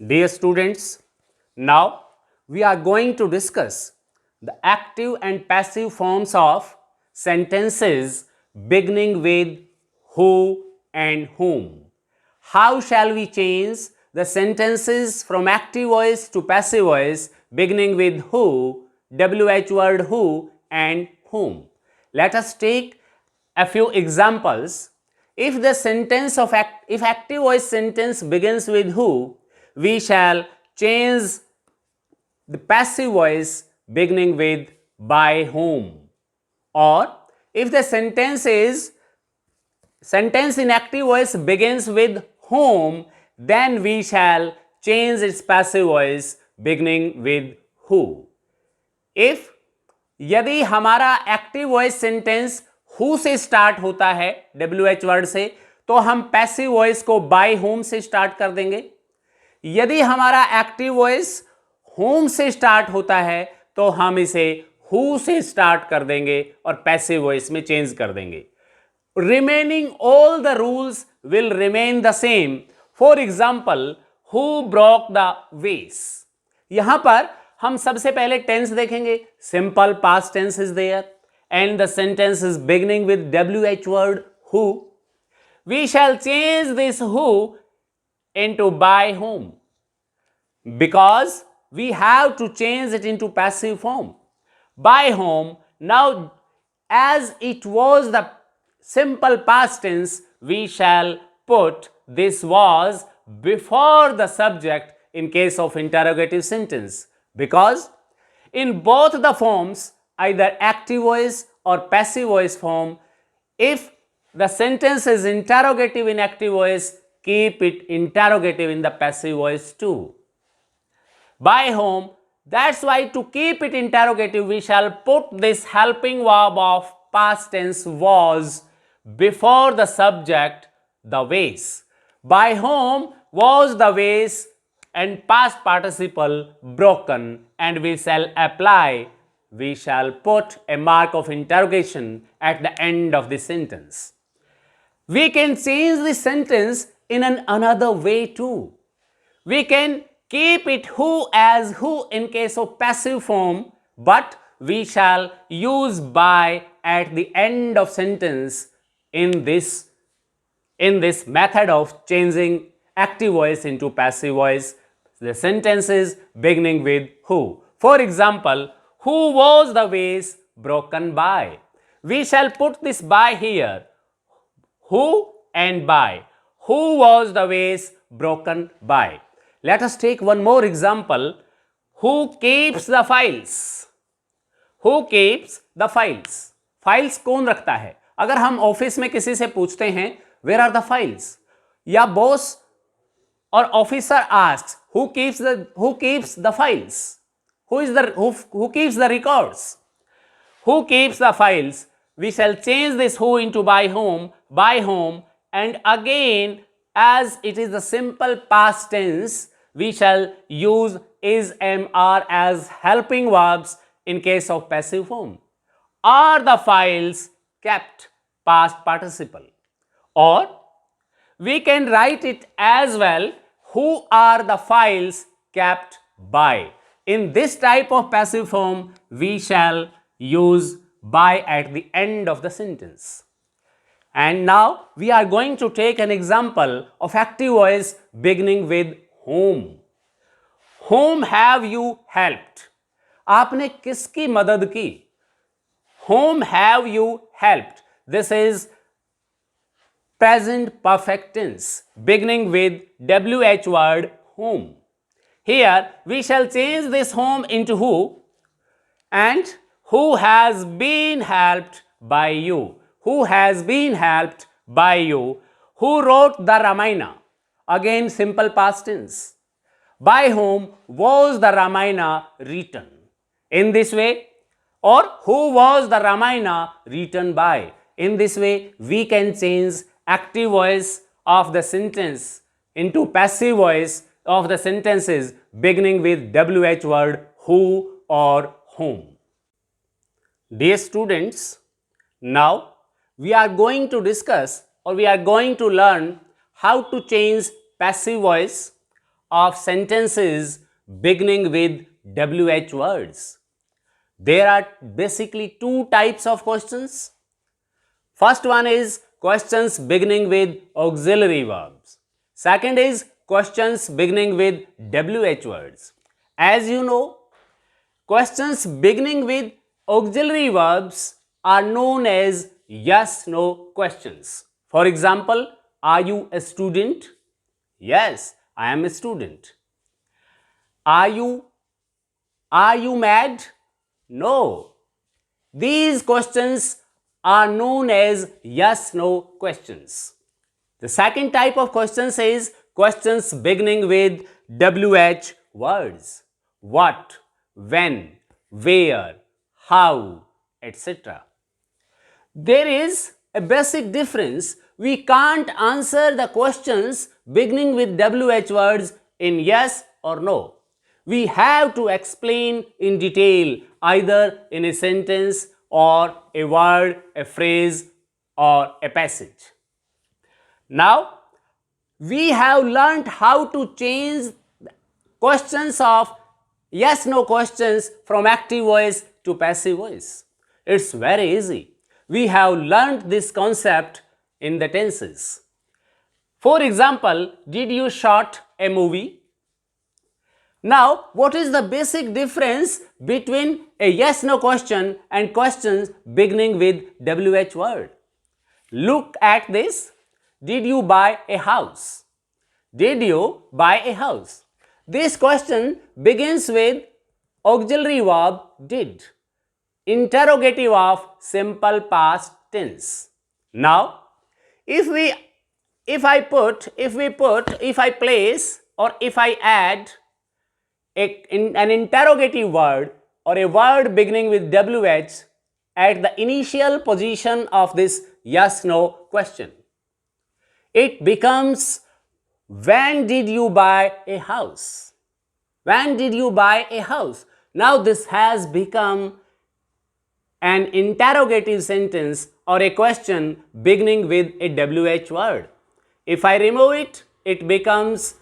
Dear students, now we are going to discuss the active and passive forms of sentences beginning with who and whom. How shall we change the sentences from active voice to passive voice beginning with who, WH word who and whom? Let us take a few examples. If the sentence of if active voice sentence begins with who, we shall change the passive voice beginning with by whom. Or if the sentence in active voice begins with whom, then we shall change its passive voice beginning with who. If यदि हमारा active voice sentence who से start होता है WH word से, तो हम passive voice को bye home से स्टार्ट कर देंगे. यदि हमारा एक्टिव वॉइस होम से स्टार्ट होता है तो हम इसे हु से स्टार्ट कर देंगे और पैसिव वॉइस में चेंज कर देंगे. Remaining all the rules will remain the same. For example, who broke the vase. यहां पर हम सबसे पहले टेंस देखेंगे. Simple past tense is there and the sentence is beginning with WH word who. We shall change this who into by whom because we have to change it into passive form. By whom, now as it was the simple past tense, we shall put this was before the subject in case of interrogative sentence, because in both the forms, either active voice or passive voice form, if the sentence is interrogative in active voice, keep it interrogative in the passive voice too. By whom, that's why to keep it interrogative, we shall put this helping verb of past tense was before the subject, the vase. By whom was the vase and past participle broken, and we shall apply, we shall put a mark of interrogation at the end of the sentence. We can change the sentence in another way too. We can keep it who as who in case of passive form, but we shall use by at the end of sentence in this method of changing active voice into passive voice. The sentence is beginning with who. For example, who was the vase broken by? We shall put this by here. Who and by. Who was the vase broken by? Let us take one more example. Who keeps the files? Who keeps the files? Files कौन रखता है? अगर हम office में किसी से पूछते हैं where are the files, या बॉस और officer asks who keeps the files? Who keeps the records? Who keeps the files? We shall change this who into by whom, and again, as it is the simple past tense, we shall use is, am, are as helping verbs in case of passive form. Are the files kept, past participle? Or we can write it as well, who are the files kept by? In this type of passive form, we shall use by at the end of the sentence. And now we are going to take an example of active voice beginning with whom. Whom have you helped? आपने किसकी मदद की? Whom have you helped? This is present perfect tense beginning with WH word whom. Here we shall change this whom into who, and who has been helped by you. Who has been helped by you? Who wrote the Ramayana? Again simple past tense. By whom was the Ramayana written? In this way, or who was the Ramayana written by? In this way, we can change active voice of the sentence into passive voice of the sentences beginning with WH word who or whom. Dear students, now we are going to discuss, or we are going to learn how to change passive voice of sentences beginning with WH words. There are basically two types of questions. First one is questions beginning with auxiliary verbs. Second is questions beginning with WH words. As you know, questions beginning with auxiliary verbs are known as yes-no questions. For example, are you a student? Yes, I am a student. Are you mad? No. These questions are known as yes-no questions. The second type of questions is questions beginning with WH words. What, when, where, how, etc. There is a basic difference. We can't answer the questions beginning with WH words in yes or no. We have to explain in detail either in a sentence or a word, a phrase or a passage. Now, we have learnt how to change questions of yes-no questions from active voice to passive voice. It's very easy. We have learnt this concept in the tenses. For example, did you shot a movie? Now, what is the basic difference between a yes-no question and questions beginning with WH word? Look at this. Did you buy a house? Did you buy a house? This question begins with auxiliary verb did, interrogative of simple past tense. Now, if I place or if I add an interrogative word or a word beginning with WH at the initial position of this yes-no question, it becomes when did you buy a house? When did you buy a house? Now this has become an interrogative sentence or a question beginning with a WH word. If I remove it, it becomes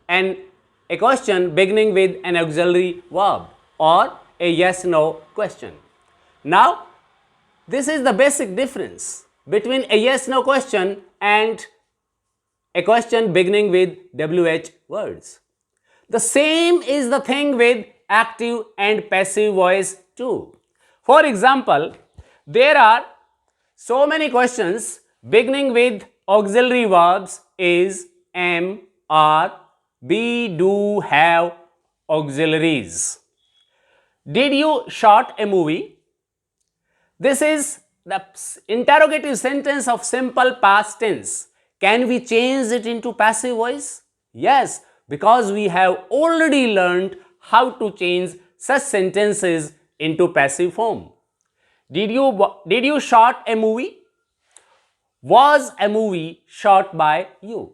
a question beginning with an auxiliary verb or a yes-no question. Now, this is the basic difference between a yes-no question and a question beginning with WH words. The same is the thing with active and passive voice too. For example, there are so many questions beginning with auxiliary verbs is, am, are, be, do, have, auxiliaries. Did you shot a movie? This is the interrogative sentence of simple past tense. Can we change it into passive voice? Yes, because we have already learned how to change such sentences into passive form. Did you shot a movie? Was a movie shot by you?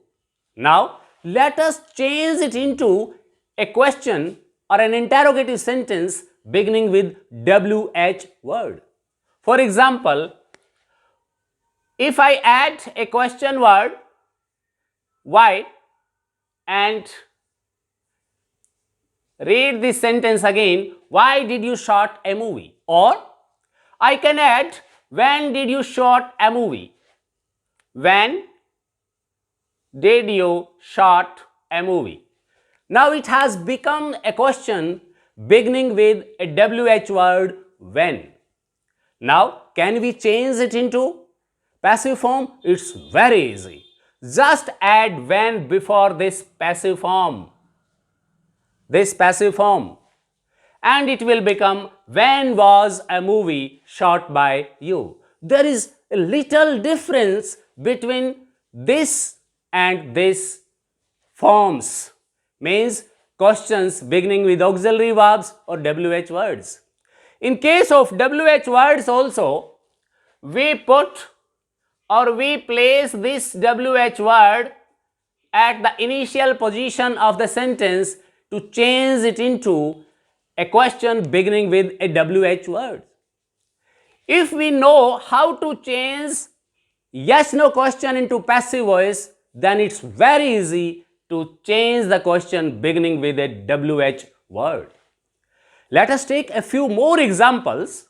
Now, let us change it into a question or an interrogative sentence beginning with WH word. For example, if I add a question word, why, and read this sentence again, why did you shot a movie? Or I can add, when did you shot a movie? When did you shot a movie? Now it has become a question beginning with a WH word, when. Now, can we change it into passive form? It's very easy. Just add when before this passive form. And it will become, when was a movie shot by you? There is a little difference between this and this forms, means questions beginning with auxiliary verbs or WH words. In case of WH words also, we place this WH word at the initial position of the sentence to change it into a question beginning with a WH word. If we know how to change yes-no question into passive voice, then it's very easy to change the question beginning with a WH word. Let us take a few more examples.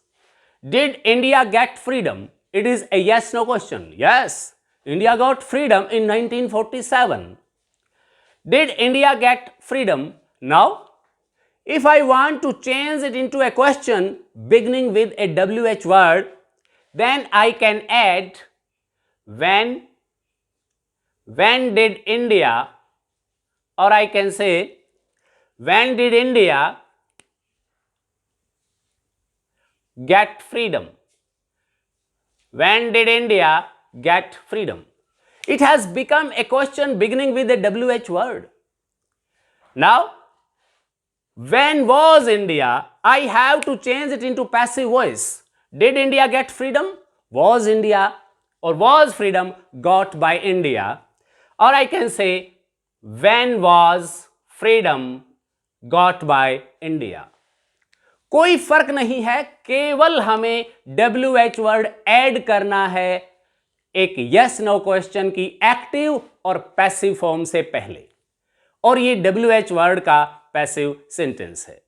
Did India get freedom? It is a yes-no question. Yes, India got freedom in 1947. Did India get freedom? Now, if I want to change it into a question beginning with a WH word, then I can add when did India, or I can say when did India get freedom? When did India get freedom? It has become a question beginning with a WH word. Now, when was India? I have to change it into passive voice. Did India get freedom? Was India or was freedom got by India? Or I can say, when was freedom got by India? कोई फर्क नहीं है, केवल हमें WH word add करना है एक yes no question की एक्टिव और पैसिव फॉर्म से पहले, और ये WH वर्ड का पैसिव सेंटेंस है।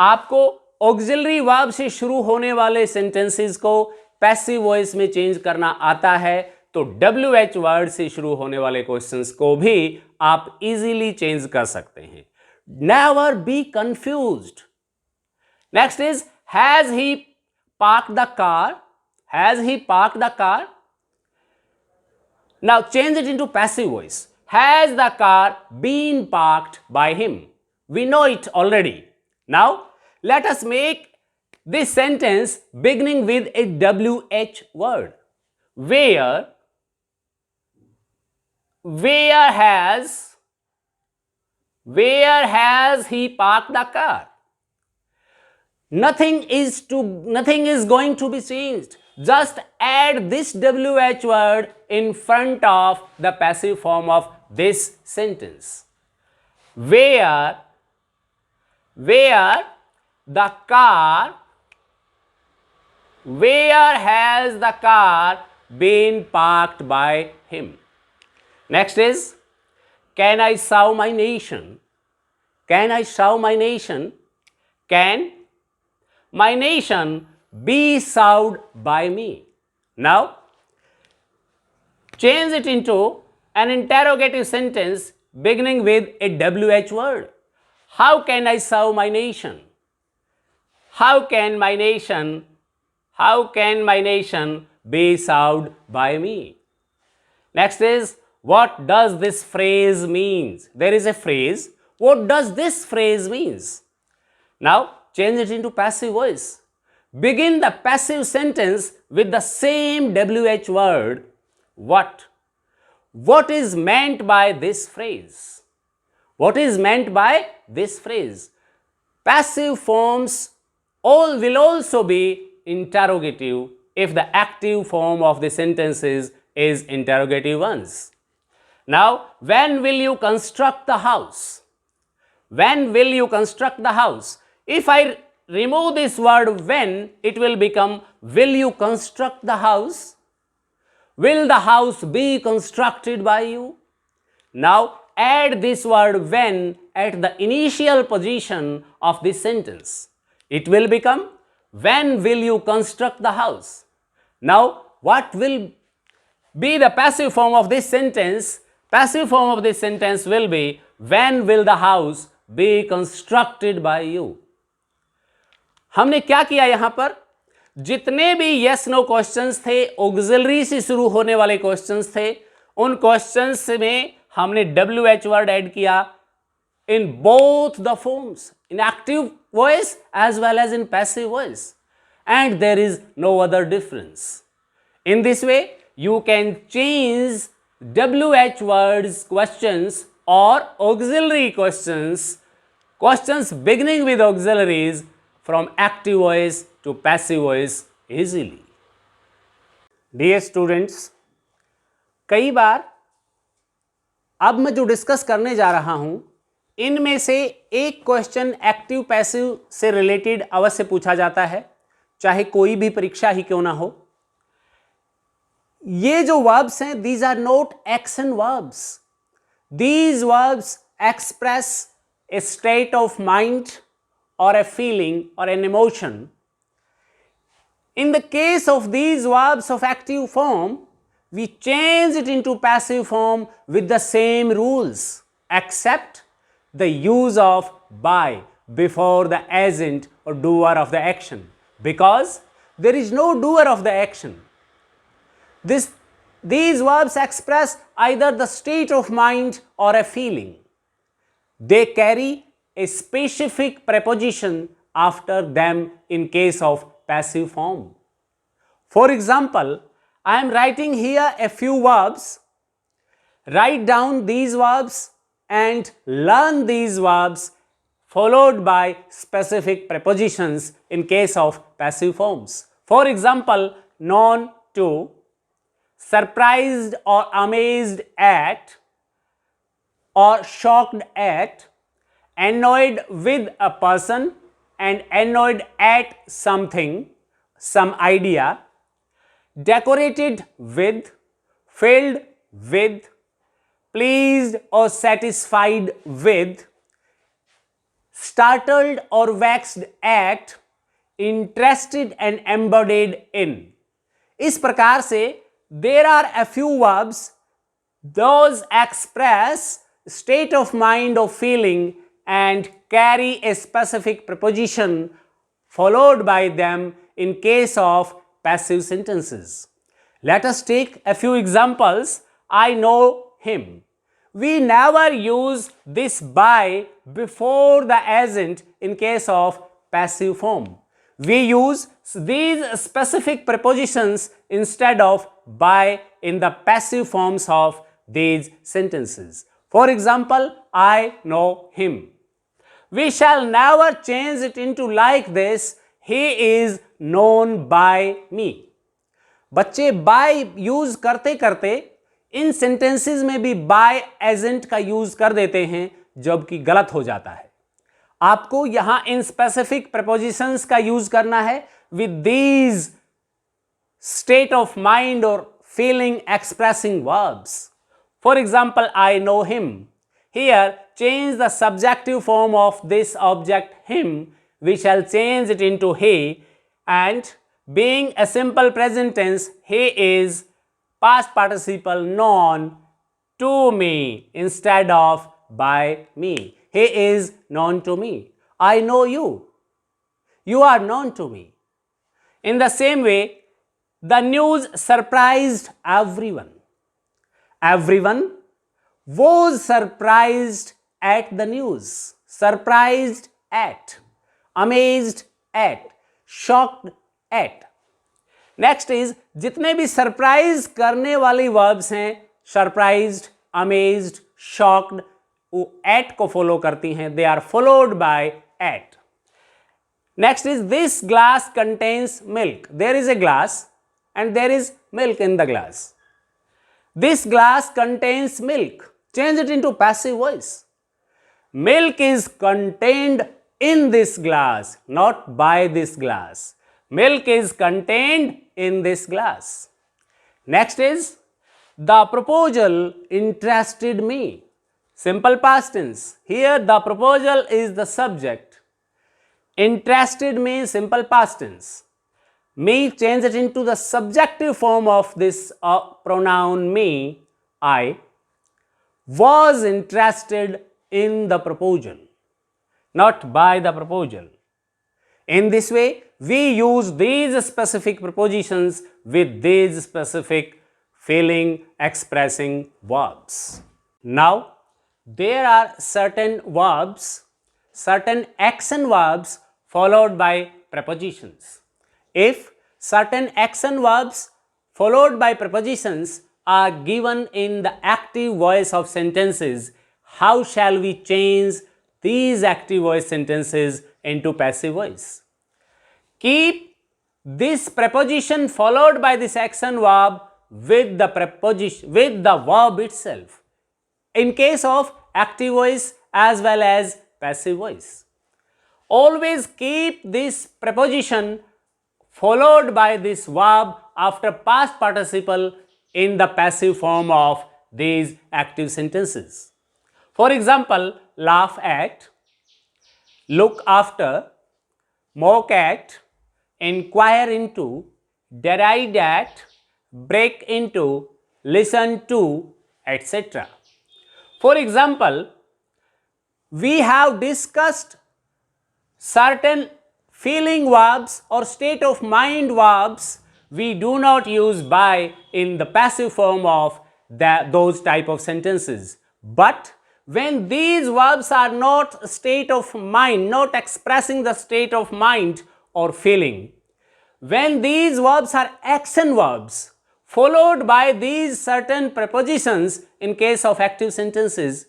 आपको ऑक्सिलरी वर्ब से शुरू होने वाले सेंटेंसेस को पैसिव वॉइस में चेंज करना आता है, तो WH वर्ड से शुरू होने वाले क्वेश्चंस को भी आप इजीली चेंज कर सकते हैं। Never be confused. Next is has he parked the car? Has he parked the car? Now change it into passive voice. Has the car been parked by him? We know it already. Now, let us make this sentence beginning with a WH word. Where has he parked the car? Nothing is going to be changed. Just add this WH word in front of the passive form of this sentence. Where has the car been parked by him? Next is, can I serve my nation? Can I serve my nation? Can my nation be served by me? Now, change it into an interrogative sentence beginning with a WH word. How can I serve my nation? How can my nation be served by me? Next is, what does this phrase means? There is a phrase. What does this phrase means? Now, change it into passive voice. Begin the passive sentence with the same WH word. What? What is meant by this phrase? What is meant by this phrase? Passive forms will also be interrogative if the active form of the sentences is interrogative ones. Now, when will you construct the house? When will you construct the house? If I remove this word when, it will become, will you construct the house? Will the house be constructed by you? Now, add this word when at the initial position of this sentence. It will become, when will you construct the house? Now, what will be the passive form of this sentence? Passive form of this sentence will be, when will the house be constructed by you? हमने क्या किया यहां पर? जितने भी yes no questions थे, auxiliary से शुरू होने वाले क्वेश्चंस थे, उन क्वेश्चंस में हमने WH वर्ड ऐड किया in both the forms, in active voice as well as in passive voice, and there is no other difference. In this way, you can change WH words questions or auxiliary questions beginning with auxiliaries from active voice to passive voice easily. Dear students, कई बार अब मैं जो discuss करने जा रहा हूं, इनमें से एक क्वेश्चन एक्टिव पैसिव से रिलेटेड अवश्य पूछा जाता है, चाहे कोई भी परीक्षा ही क्यों ना हो। ये जो वर्ब्स हैं, these are not action verbs, These verbs express a state of mind or a feeling or an emotion. In the case of these verbs of active form, we change it into passive form with the same rules, except the use of by before the agent or doer of the action, because there is no doer of the action. These verbs express either the state of mind or a feeling. They carry a specific preposition after them in case of passive form. For example, I am writing here a few verbs. Write down these verbs and learn these verbs followed by specific prepositions in case of passive forms. For example, known to, surprised or amazed at, or shocked at, annoyed with a person and annoyed at something, some idea, decorated with, filled with, pleased or satisfied with, startled or vexed at, interested and embodied in. इस प्रकार से there are a few verbs, those express state of mind or feeling and carry a specific preposition followed by them in case of passive sentences. Let us take a few examples. I know him. We never use this by before the agent in case of passive form. We use these specific prepositions instead of by in the passive forms of these sentences. For example, I know him. We shall never change it into like this, he is known by me. बच्चे by use करते करते इन sentences में भी by agent का use कर देते हैं, जबकि गलत हो जाता है. आपको यहां इन स्पेसिफिक प्रपोजिशंस का यूज करना है with these state of mind और feeling expressing verbs. For example, I know him. Here, change the subjective form of this object him. We shall change it into he, and being a simple present tense, he is past participle known to me instead of by me. He is known to me. I know you. You are known to me. In the same way, the news surprised everyone. Everyone was surprised at the news. Surprised at, amazed at, shocked at. Next is, जितने भी surprise करने वाली verbs हैं, surprised, amazed, shocked, वो at को follow करती हैं. They are followed by at. Next is, this glass contains milk. There is a glass and there is milk in the glass. This glass contains milk. Change it into passive voice. Milk is contained in this glass, not by this glass. Milk is contained in this glass. Next is, the proposal interested me. Simple past tense. Here the proposal is the subject. Interested me, simple past tense. Me, change it into the subjective form of this pronoun me, I. Was interested in the proposal, not by the proposal. In this way, we use these specific prepositions with these specific feeling expressing verbs. Now, there are certain verbs, certain action verbs followed by prepositions. If certain action verbs followed by prepositions are given in the active voice of sentences, how shall we change these active voice sentences into passive voice? Keep this preposition followed by this action verb with the preposition, with the verb itself, in case of active voice as well as passive voice. Always keep this preposition followed by this verb after past participle in the passive form of these active sentences. For example, laugh at, look after, mock at, inquire into, deride at, break into, listen to, etc. For example, we have discussed certain feeling verbs or state of mind verbs we do not use by in the passive form of those type of sentences. But when these verbs are not state of mind, not expressing the state of mind or feeling, when these verbs are action verbs followed by these certain prepositions in case of active sentences,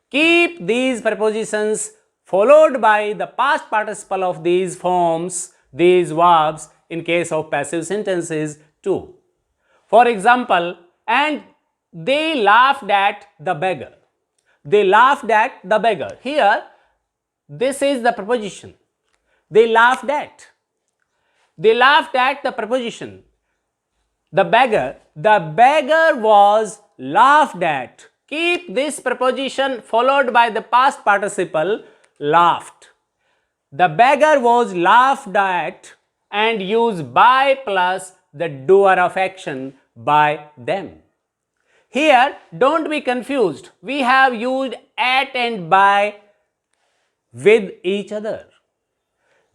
keep these prepositions followed by the past participle of these forms, these verbs in case of passive sentences too. For example, and they laughed at the beggar. They laughed at the beggar. Here, this is the preposition. They laughed at. They laughed at the preposition. The beggar was laughed at. Keep this preposition followed by the past participle laughed. The beggar was laughed at and use by plus the doer of action by them. Here, don't be confused. We have used at and by with each other,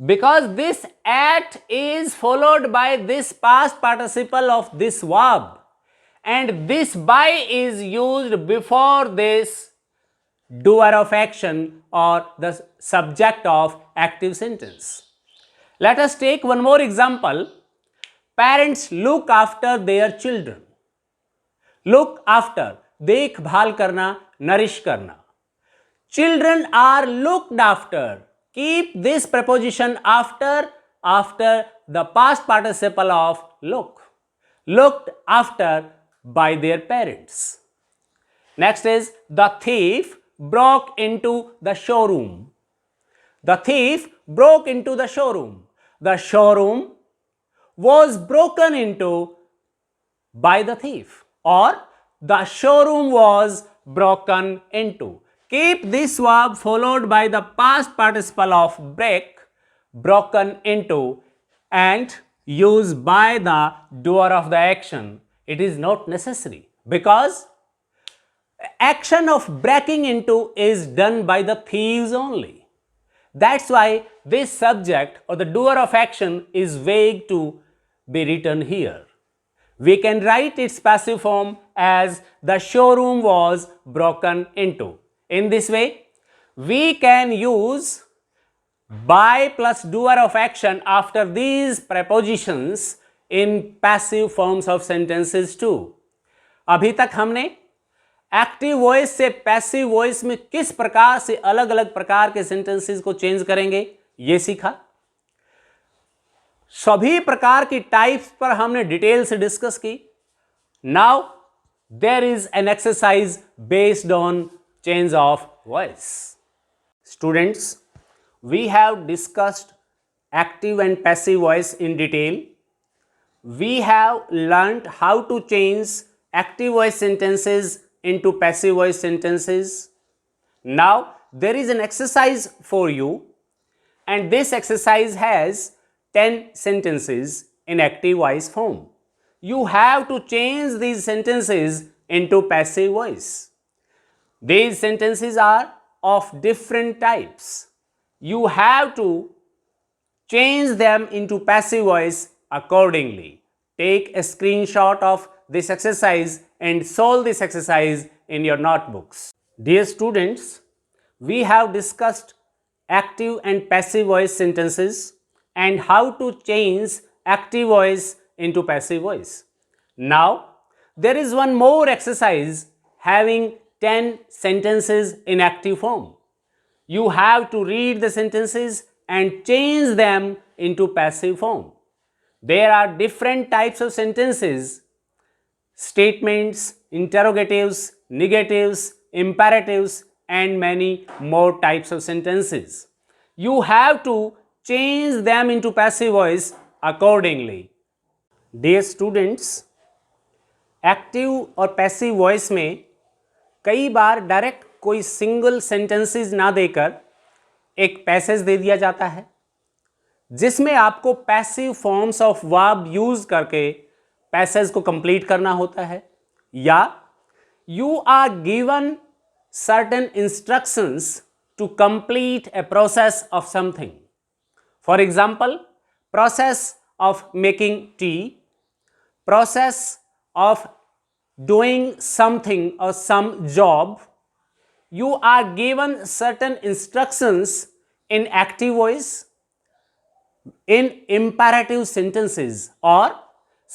because this at is followed by this past participle of this verb, and this by is used before this doer of action or the subject of active sentence. Let us take one more example. Parents look after their children. Look after, देखभाल करना, nourish करना. Children are looked after. Keep this preposition after the past participle of look. Looked after by their parents. Next is the thief broke into the showroom. The thief broke into the showroom. The showroom was broken into by the thief, or the showroom was broken into. Keep this verb followed by the past participle of break, broken into, and use by the doer of the action. It is not necessary, because action of breaking into is done by the thieves only. That's why this subject or the doer of action is vague to be written here. We can write its passive form as the showroom was broken into. In this way, we can use by plus doer of action after these prepositions in passive forms of sentences too. अभी तक हमने active voice से passive voice में किस प्रकार से अलग अलग प्रकार के सेंटेंसेस को चेंज करेंगे ये सीखा. सभी प्रकार की टाइप्स पर हमने डिटेल से डिस्कस की. Now there is an exercise based on change of voice. Students, we have discussed active and passive voice in detail. We have learned how to change active voice sentences into passive voice sentences. Now there is an exercise for you, and this exercise has 10 sentences in active voice form. You have to change these sentences into passive voice. These sentences are of different types. You have to change them into passive voice accordingly. Take a screenshot of this exercise and solve this exercise in your notebooks. Dear students, we have discussed active and passive voice sentences and how to change active voice into passive voice. Now, there is one more exercise having 10 sentences in active form. You have to read the sentences and change them into passive form. There are different types of sentences: statements, interrogatives, negatives, imperatives, and many more types of sentences. You have to change them into passive voice accordingly. Dear students, active और passive voice में कई बार direct कोई single sentences ना देकर एक passage दे दिया जाता है जिसमें आपको passive forms of verb use करके पैसेज को कंप्लीट करना होता है, या you are given certain instructions to complete a process of something. For example, process of making tea, process of doing something or some job. You are given certain instructions in active voice, in imperative sentences, or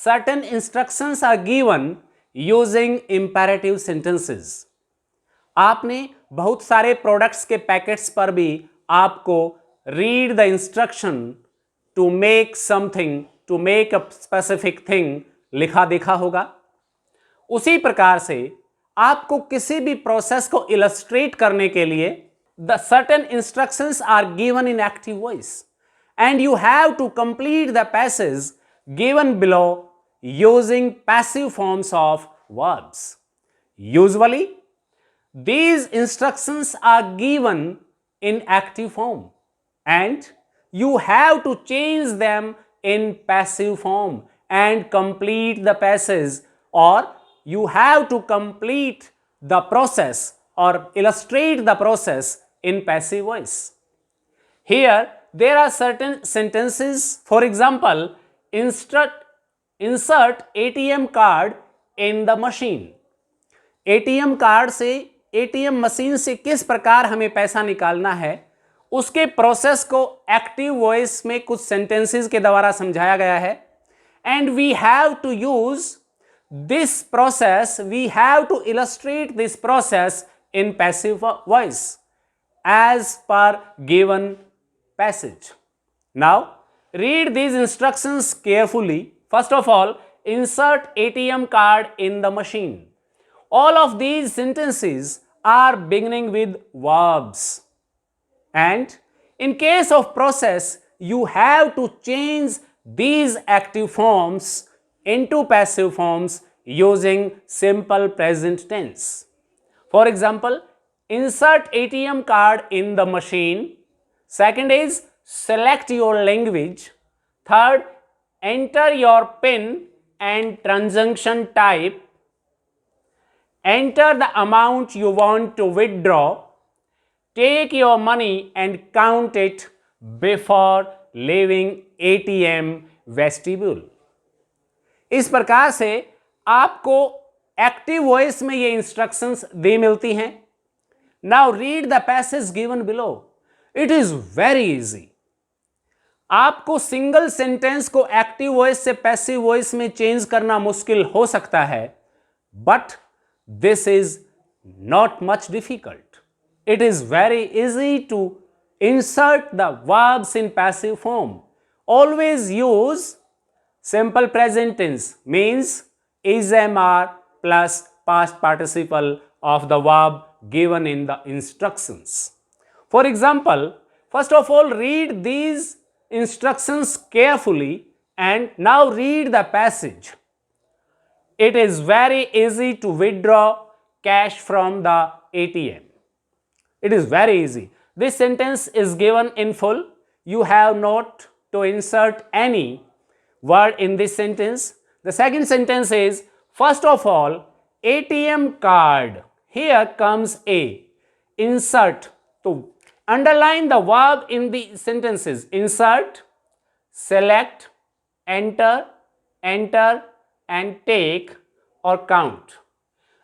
certain instructions are given using imperative sentences. आपने बहुत सारे products के packets पर भी आपको read the instruction to make something, to make a specific thing लिखा देखा होगा. उसी प्रकार से आपको किसी भी प्रोसेस को इलस्ट्रेट करने के लिए the certain instructions are given in active voice and you have to complete the passage given below using passive forms of verbs. Usually these instructions are given in active form and you have to change them in passive form and complete the passage, or you have to complete the process or illustrate the process in passive voice. Here there are certain sentences. For example, insert ATM card in the machine. ATM card से, ATM machine से किस प्रकार हमें पैसा निकालना है उसके process को एक्टिव वॉइस में कुछ सेंटेंसेस के द्वारा समझाया गया है. And we have to use this process, we have to illustrate this process in passive voice as per given passage. Now read these instructions carefully. First of all, insert ATM card in the machine. All of these sentences are beginning with verbs, and in case of process you have to change these active forms into passive forms using simple present tense. For example, insert ATM card in the machine. Second is select your language. Third, enter your PIN and transaction type. Enter the amount you want to withdraw. Take your money and count it before leaving ATM vestibule. इस प्रकार से आपको active voice में ये instructions दे मिलती हैं. Now read the passage given below. It is very easy. आपको single sentence को एक्टिव वॉइस से पैसिव वॉइस में चेंज करना मुश्किल हो सकता है, but this is not much difficult. It is very easy to insert the verbs in passive form. Always use simple present tense, means is, am, are plus past participle of the verb given in the instructions. For example, first of all, read these instructions carefully and now read the passage. It is very easy to withdraw cash from the ATM. It is very easy. This sentence is given in full. You have not to insert any word in this sentence. The second sentence is, first of all, ATM card. Here comes A. Insert. So, underline the verb in the sentences. Insert, select, enter, enter, and take or count.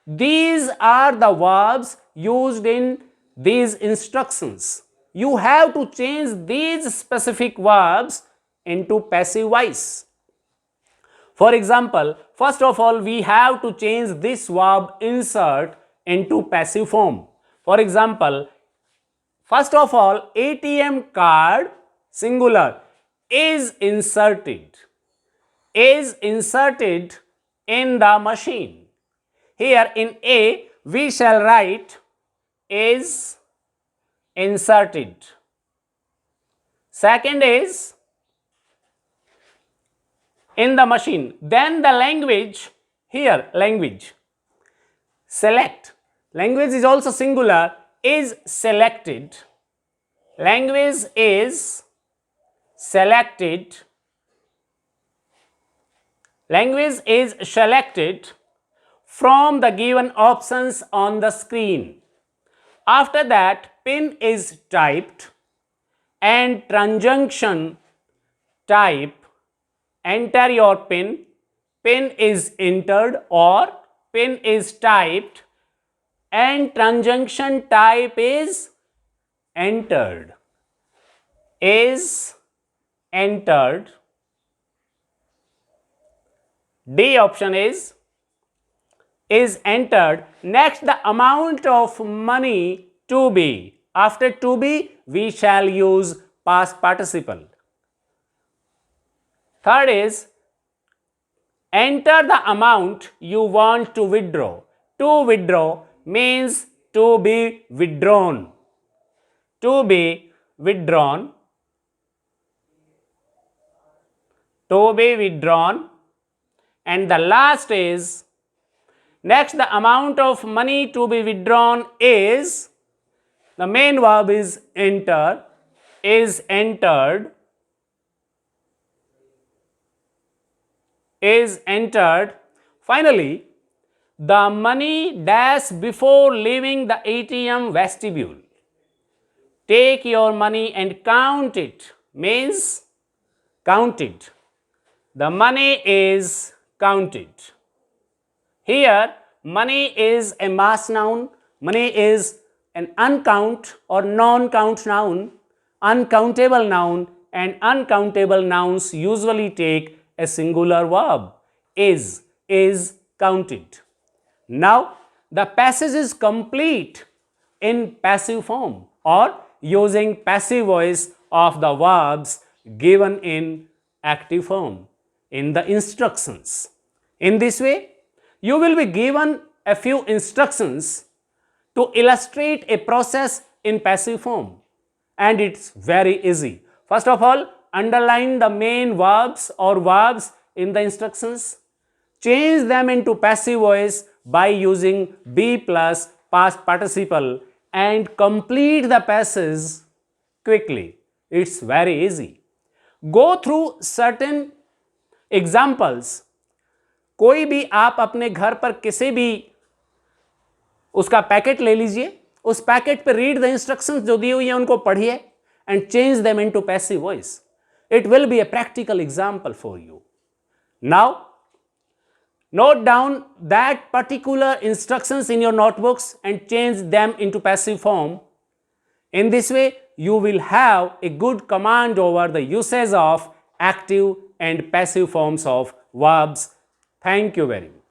These are the verbs used in these instructions. You have to change these specific verbs into passive voice. For example, first of all, we have to change this verb insert into passive form. For example, first of all, ATM card, singular, is inserted. Is inserted in the machine. Here in A we shall write is inserted. Second is in the machine. Then the language, here language. Select. language is also singular, is selected. Language is selected. Language is selected from the given options on the screen. After that, PIN is typed and transaction type, enter your PIN, PIN is entered or PIN is typed and transaction type is entered. Is entered. D option is entered. Next, the amount of money to be. After to be, we shall use past participle. Third is enter the amount you want to withdraw. To withdraw means to be withdrawn. To be withdrawn. To be withdrawn. And the last is, next the amount of money to be withdrawn is, the main verb is enter, is entered, is entered. Finally, the money dash before leaving the ATM vestibule. Take your money and count it means count it. The money is counted. Here, money is a mass noun. Money is an uncount or non-count noun. Uncountable noun and uncountable nouns usually take a singular verb. Is counted. Now, the passage is complete in passive form or using passive voice of the verbs given in active form in the instructions. In this way, you will be given a few instructions to illustrate a process in passive form, and it's very easy. First of all, underline the main verbs or verbs in the instructions. Change them into passive voice by using be plus past participle and complete the passage quickly. It's very easy. Go through certain examples. कोई भी आप अपने घर पर किसी भी उसका packet ले लीजिए, उस पैकेट पर रीड द इंस्ट्रक्शंस जो दी हुई है उनको पढ़िए and change them into passive voice. It will be a practical example for you. Now, note down that particular instructions in your notebooks and change them into passive form. In this way, you will have a good command over the usage of active and passive forms of verbs. Thank you very much.